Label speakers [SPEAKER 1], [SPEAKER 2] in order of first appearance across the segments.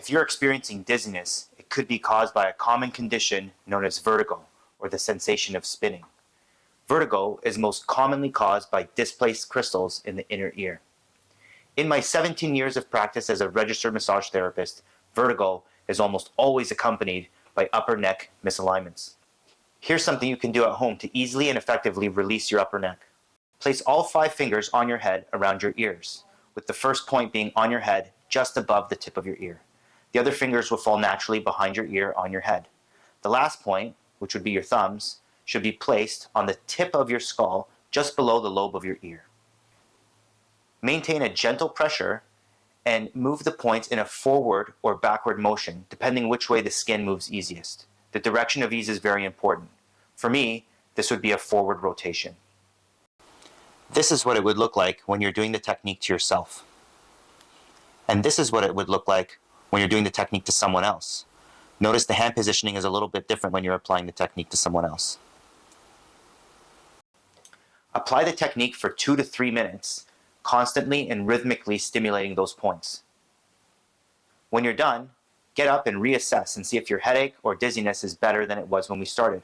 [SPEAKER 1] If you're experiencing dizziness, it could be caused by a common condition known as vertigo, or the sensation of spinning. Vertigo is most commonly caused by displaced crystals in the inner ear. In my 17 years of practice as a registered massage therapist, vertigo is almost always accompanied by upper neck misalignments. Here's something you can do at home to easily and effectively release your upper neck. Place all 5 fingers on your head around your ears, with the first point being on your head just above the tip of your ear. The other fingers will fall naturally behind your ear on your head. The last point, which would be your thumbs, should be placed on the tip of your skull just below the lobe of your ear. Maintain a gentle pressure and move the points in a forward or backward motion, depending which way the skin moves easiest. The direction of ease is very important. For me, this would be a forward rotation. This is what it would look like when you're doing the technique to yourself. And this is what it would look like when you're doing the technique to someone else. Notice the hand positioning is a little bit different when you're applying the technique to someone else. Apply the technique for 2 to 3 minutes, constantly and rhythmically stimulating those points. When you're done, get up and reassess and see if your headache or dizziness is better than it was when we started.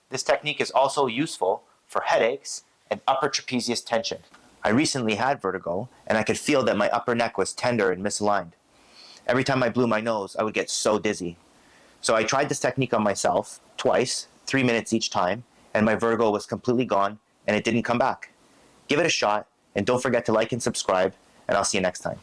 [SPEAKER 1] This technique is also useful for headaches and upper trapezius tension. I recently had vertigo, and I could feel that my upper neck was tender and misaligned. Every time I blew my nose, I would get so dizzy. So I tried this technique on myself twice, 3 minutes each time, and my vertigo was completely gone, and it didn't come back. Give it a shot, and don't forget to like and subscribe, and I'll see you next time.